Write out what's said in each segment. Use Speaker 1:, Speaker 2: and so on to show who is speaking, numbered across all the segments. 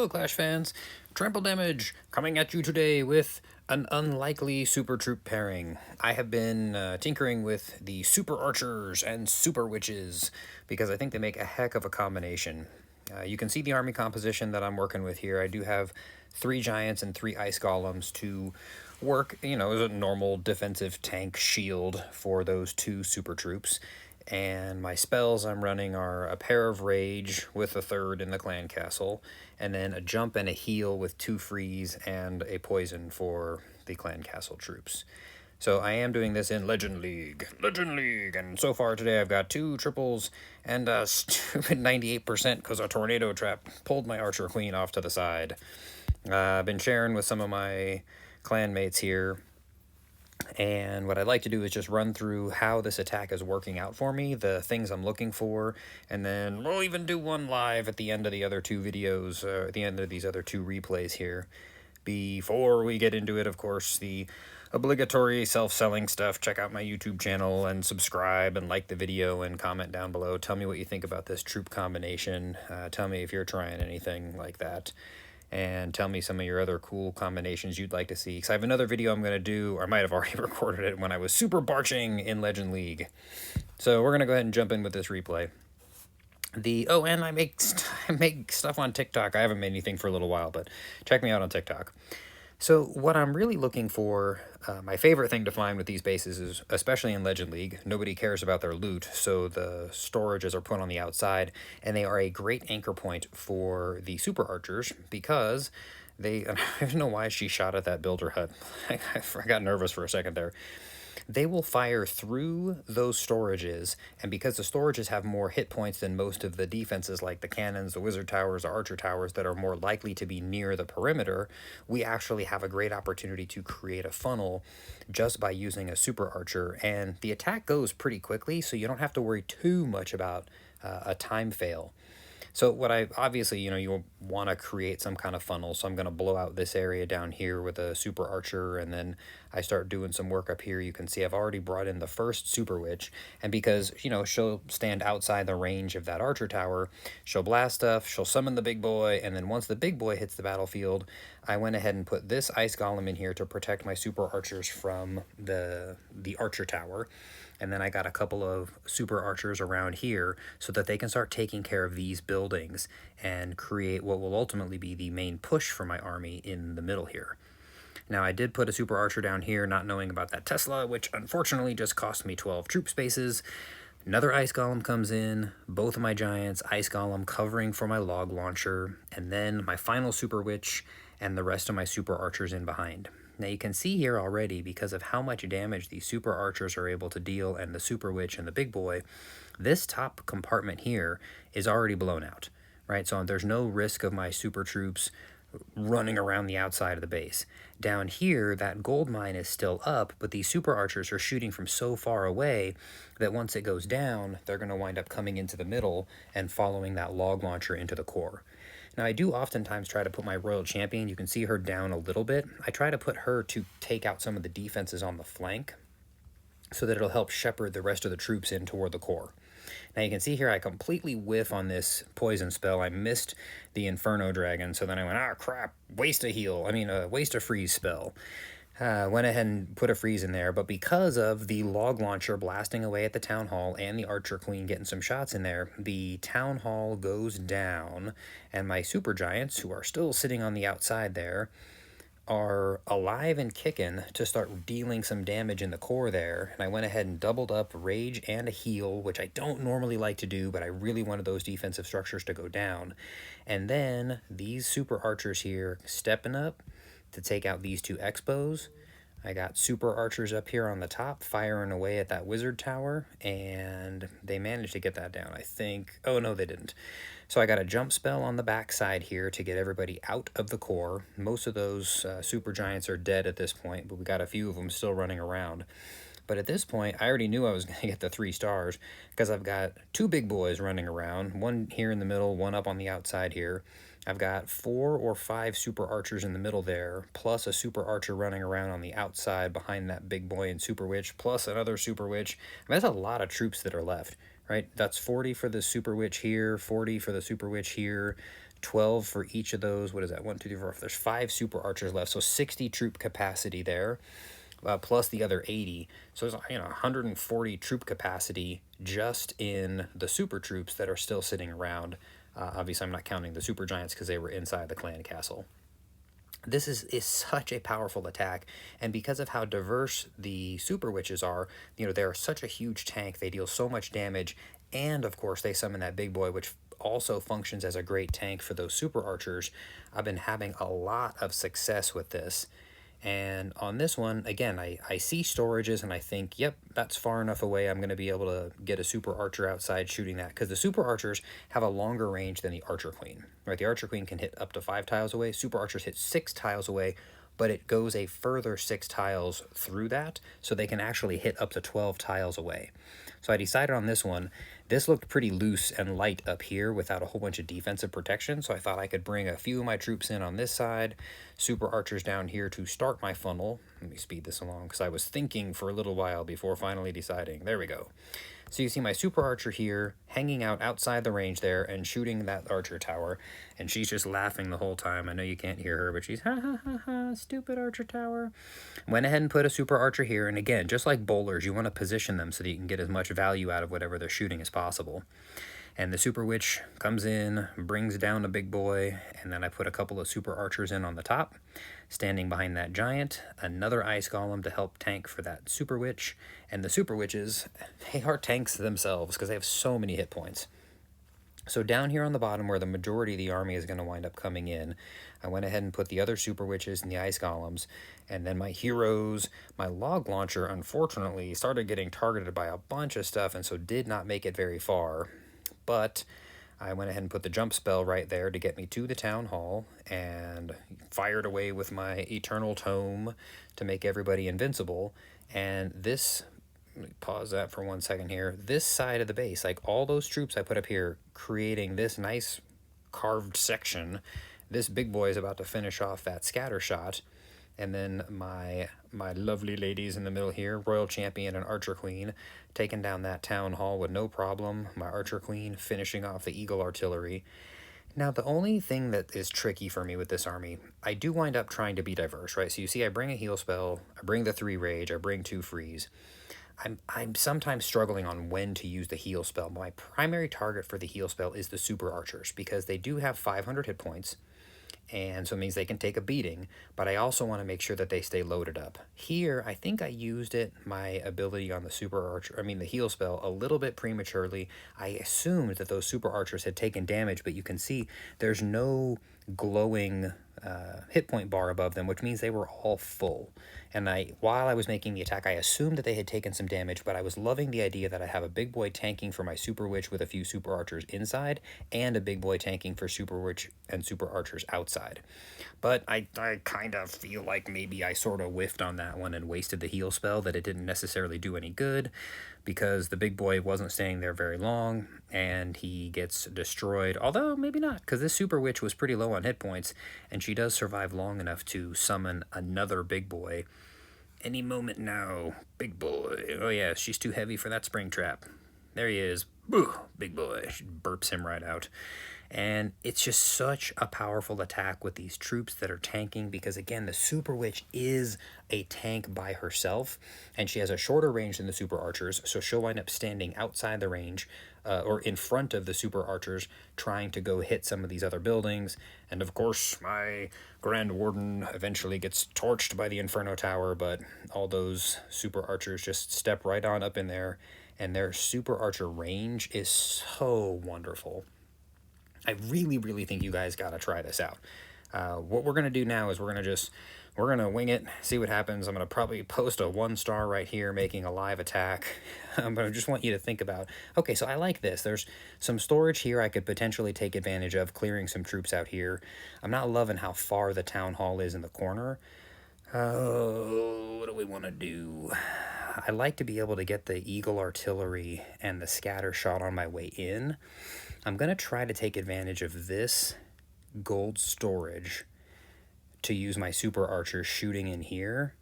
Speaker 1: Hello, Clash fans. Trample Damage coming at you today with an unlikely Super Troop pairing. I have been tinkering with the Super Archers and Super Witches because I think they make a heck of a combination. You can see the army composition that I'm working with here. I do have 3 Giants and 3 Ice Golems to work, as a normal defensive tank shield for those 2 Super Troops. And my spells I'm running are a pair of Rage with a 3rd in the Clan Castle, and then a jump and a heal with 2 freeze and a poison for the Clan Castle troops. So I am doing this in Legend League, and so far today I've got 2 triples and a stupid 98% because a tornado trap pulled my Archer Queen off to the side. I've been sharing with some of my clan mates here, and what I'd like to do is just run through how this attack is working out for me, the things I'm looking for, and then we'll even do one live at the end of the other 2 videos, at the end of these other 2 replays here. Before we get into it, of course, the obligatory self-selling stuff. Check out my YouTube channel and subscribe and like the video and comment down below. Tell me what you think about this troop combination. Tell me if you're trying anything like that. And tell me some of your other cool combinations you'd like to see. Because I have another video I'm going to do, or I might have already recorded it when I was super barching in Legend League. So we're going to go ahead and jump in with this replay. And I make stuff on TikTok. I haven't made anything for a little while, but check me out on TikTok. So what I'm really looking for, my favorite thing to find with these bases is, especially in Legend League, nobody cares about their loot, so the storages are put on the outside, and they are a great anchor point for the Super Archers, because they, I don't know why she shot at that builder hut. I got nervous for a second there. They will fire through those storages, and because the storages have more hit points than most of the defenses like the cannons, the wizard towers, the archer towers that are more likely to be near the perimeter, we actually have a great opportunity to create a funnel just by using a super archer, and the attack goes pretty quickly, so you don't have to worry too much about a time fail. So what I, obviously, you'll want to create some kind of funnel. So I'm going to blow out this area down here with a super archer, and then I start doing some work up here. You can see I've already brought in the first super witch, and because, she'll stand outside the range of that archer tower, she'll blast stuff, she'll summon the big boy, and then once the big boy hits the battlefield, I went ahead and put this ice golem in here to protect my super archers from the archer tower. And then I got a couple of super archers around here so that they can start taking care of these buildings and create what will ultimately be the main push for my army in the middle here. Now, I did put a super archer down here, not knowing about that Tesla, which unfortunately just cost me 12 troop spaces. Another ice golem comes in, both of my giants, ice golem covering for my log launcher, and then my final super witch and the rest of my super archers in behind. Now you can see here already, because of how much damage these super archers are able to deal and the super witch and the big boy, this top compartment here is already blown out, right? So there's no risk of my super troops running around the outside of the base. Down here, that gold mine is still up, but these super archers are shooting from so far away that once it goes down, they're going to wind up coming into the middle and following that log launcher into the core. Now, I do oftentimes try to put my Royal Champion, you can see her down a little bit. I try to put her to take out some of the defenses on the flank so that it'll help shepherd the rest of the troops in toward the core. Now you can see here I completely whiff on this poison spell. I missed the Inferno Dragon, so then I went, ah crap, waste a freeze spell. Went ahead and put a freeze in there, but because of the log launcher blasting away at the town hall and the archer queen getting some shots in there, the town hall goes down, and my super giants, who are still sitting on the outside there, are alive and kicking to start dealing some damage in the core there. And I went ahead and doubled up rage and a heal, which I don't normally like to do, but I really wanted those defensive structures to go down. And then these super archers here stepping up to take out these 2 expos. I got super archers up here on the top firing away at that wizard tower, and they managed to get that down, I think. Oh no, they didn't. So I got a jump spell on the back side here to get everybody out of the core. Most of those super giants are dead at this point, but we got a few of them still running around. But at this point, I already knew I was going to get the 3 stars because I've got 2 big boys running around, one here in the middle, one up on the outside here. I've got 4 or 5 super archers in the middle there, plus a super archer running around on the outside behind that big boy and super witch, plus another super witch. I mean, that's a lot of troops that are left, right? That's 40 for the super witch here, 40 for the super witch here, 12 for each of those. What is that? 1, 2, 3, 4. There's 5 super archers left, so 60 troop capacity there, plus the other 80. So there's 140 troop capacity just in the super troops that are still sitting around. Obviously, I'm not counting the super giants because they were inside the clan castle. This is such a powerful attack, and because of how diverse the super witches are, they're such a huge tank. They deal so much damage, and of course they summon that big boy, which also functions as a great tank for those super archers. I've been having a lot of success with this. And on this one, again, I see storages and I think, yep, that's far enough away. I'm going to be able to get a super archer outside shooting that, because the super archers have a longer range than the archer queen, right? The archer queen can hit up to 5 tiles away. Super archers hit 6 tiles away, but it goes a further 6 tiles through that, so they can actually hit up to 12 tiles away. So I decided on this one. This looked pretty loose and light up here without a whole bunch of defensive protection, so I thought I could bring a few of my troops in on this side, super archers down here to start my funnel. Let me speed this along because I was thinking for a little while before finally deciding. There we go. So you see my super archer here hanging out outside the range there and shooting that archer tower, and she's just laughing the whole time. I know you can't hear her, but she's ha ha ha ha, stupid archer tower. Went ahead and put a super archer here, and again, just like bowlers, you want to position them so that you can get as much value out of whatever they're shooting as possible. And the super witch comes in, brings down a big boy, and then I put a couple of super archers in on the top, standing behind that giant, another ice golem to help tank for that super witch, and the super witches, they are tanks themselves because they have so many hit points. So down here on the bottom where the majority of the army is going to wind up coming in, I went ahead and put the other super witches and the ice golems, and then my heroes. My log launcher, unfortunately, started getting targeted by a bunch of stuff, and so did not make it very far. But I went ahead and put the jump spell right there to get me to the town hall, and fired away with my eternal tome to make everybody invincible. And this, let me pause that for 1 second here. This side of the base, like all those troops I put up here, creating this nice carved section. This big boy is about to finish off that scatter shot. And then my lovely ladies in the middle here, Royal Champion and Archer Queen, taking down that town hall with no problem. My Archer Queen finishing off the Eagle Artillery. Now, the only thing that is tricky for me with this army, I do wind up trying to be diverse, right? So you see I bring a heal spell, I bring the 3 rage, I bring 2 freeze. I'm sometimes struggling on when to use the heal spell. My primary target for the heal spell is the super archers, because they do have 500 hit points, and so it means they can take a beating, but I also want to make sure that they stay loaded up. Here, I think I used my ability on the the heal spell, a little bit prematurely. I assumed that those super archers had taken damage, but you can see there's no glowing hit point bar above them, which means they were all full. And while I was making the attack, I assumed that they had taken some damage, but I was loving the idea that I have a big boy tanking for my super witch with a few super archers inside, and a big boy tanking for super witch and super archers outside. But I kind of feel like maybe I sort of whiffed on that one and wasted the heal spell, that it didn't necessarily do any good, because the big boy wasn't staying there very long, and he gets destroyed. Although, maybe not, because this super witch was pretty low on hit points, and she does survive long enough to summon another big boy. Any moment now, big boy. Oh yeah, she's too heavy for that spring trap. There he is. Boo, big boy. She burps him right out. And it's just such a powerful attack with these troops that are tanking, because again, the super witch is a tank by herself, and she has a shorter range than the super archers, so she'll wind up standing outside the range, or in front of the super archers, trying to go hit some of these other buildings. And of course, my Grand Warden eventually gets torched by the Inferno Tower, but all those super archers just step right on up in there, and their super archer range is so wonderful. I really, really think you guys got to try this out. What we're going to do now is we're going to wing it, see what happens. I'm going to probably post a 1-star right here making a live attack. But I just want you to think about, okay, so I like this. There's some storage here I could potentially take advantage of, clearing some troops out here. I'm not loving how far the town hall is in the corner. Oh, what do we want to do? I like to be able to get the Eagle Artillery and the scatter shot on my way in. I'm going to try to take advantage of this gold storage to use my super archer shooting in here,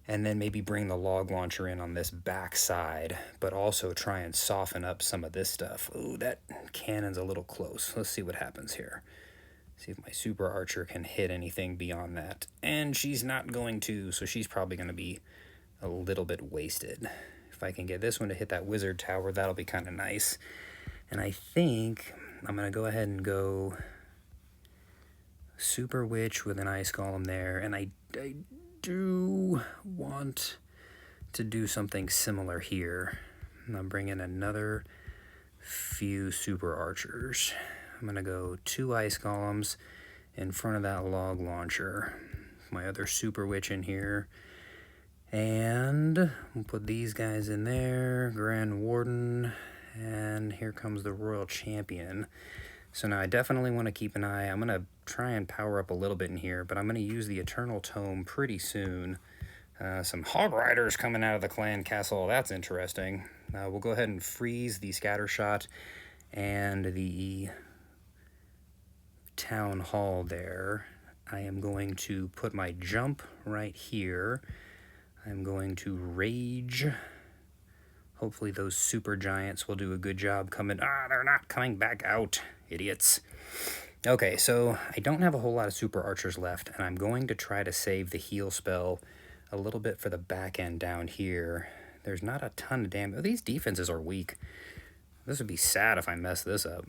Speaker 1: and then maybe bring the log launcher in on this back side, but also try and soften up some of this stuff. Ooh, that cannon's a little close. Let's see what happens here. See if my super archer can hit anything beyond that. And she's not going to, so she's probably going to be a little bit wasted. If I can get this one to hit that wizard tower, that'll be kind of nice. And I think I'm going to go ahead and go Super Witch with an Ice Golem there. And I do want to do something similar here. I'm bringing another few Super Archers. I'm going to go 2 Ice Golems in front of that log launcher. My other Super Witch in here. And we'll put these guys in there. Grand Warden. And here comes the Royal Champion. So now I definitely want to keep an eye. I'm going to try and power up a little bit in here, but I'm going to use the Eternal Tome pretty soon. Some Hog Riders coming out of the clan castle. That's interesting. We'll go ahead and freeze the Scattershot and the Town Hall there. I am going to put my jump right here. I'm going to rage. Hopefully those super giants will do a good job coming. They're not coming back out, idiots. Okay, so I don't have a whole lot of super archers left, and I'm going to try to save the heal spell a little bit for the back end down here. There's not a ton of damage. Oh, these defenses are weak. This would be sad if I mess this up.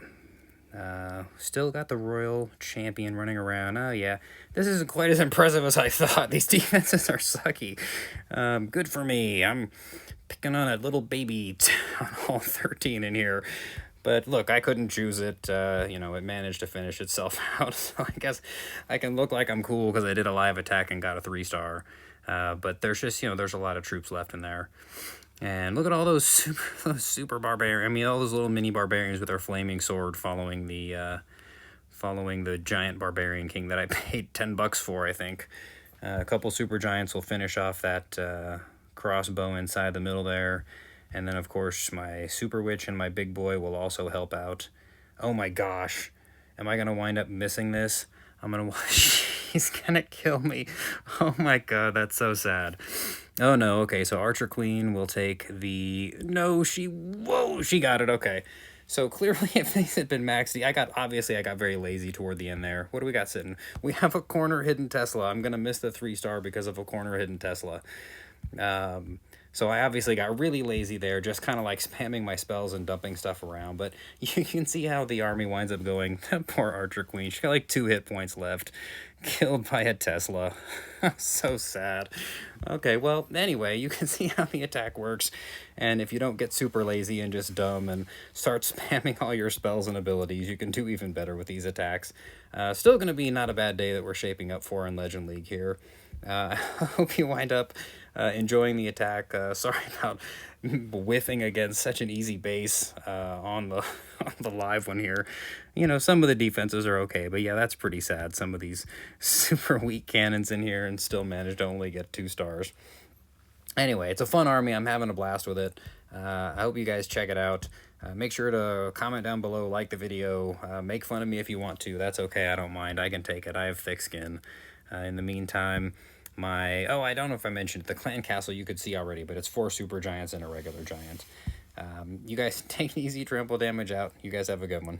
Speaker 1: Still got the Royal Champion running around. Oh yeah, this isn't quite as impressive as I thought. These defenses are sucky. Good for me. I'm picking on a little baby on all 13 in here. But look, I couldn't choose it. It managed to finish itself out. So I guess I can look like I'm cool because I did a live attack and got a 3-star. But there's just, there's a lot of troops left in there. And look at all those super barbarians. I mean, all those little mini barbarians with their flaming sword following the giant barbarian king that I paid $10 for, I think. A couple super giants will finish off that crossbow inside the middle there. And then, of course, my super witch and my big boy will also help out. Oh my gosh. Am I going to wind up missing this? I'm going to watch. He's going to kill me. Oh my god, that's so sad. Oh no, okay, so Archer Queen will take the... No, whoa, she got it, okay. So clearly if these had been maxed, obviously I got very lazy toward the end there. What do we got sitting? We have a corner hidden Tesla. I'm going to miss the 3-star because of a corner hidden Tesla. So I obviously got really lazy there, just kind of like spamming my spells and dumping stuff around. But you can see how the army winds up going. Poor Archer Queen. She got like 2 hit points left. Killed by a Tesla. So sad. Okay, well, anyway, you can see how the attack works. And if you don't get super lazy and just dumb and start spamming all your spells and abilities, you can do even better with these attacks. Still going to be not a bad day that we're shaping up for in Legend League here. I hope you wind up enjoying the attack. Sorry about whiffing against such an easy base on the live one here. Some of the defenses are okay, but yeah, that's pretty sad. Some of these super weak cannons in here and still managed to only get 2 stars. Anyway, it's a fun army. I'm having a blast with it. I hope you guys check it out. Make sure to comment down below, like the video, make fun of me if you want to. That's okay, I don't mind. I can take it. I have thick skin. In the meantime, I don't know if I mentioned it, the clan castle you could see already, but it's 4 super giants and a regular giant. You guys take it easy, trample damage out. You guys have a good one.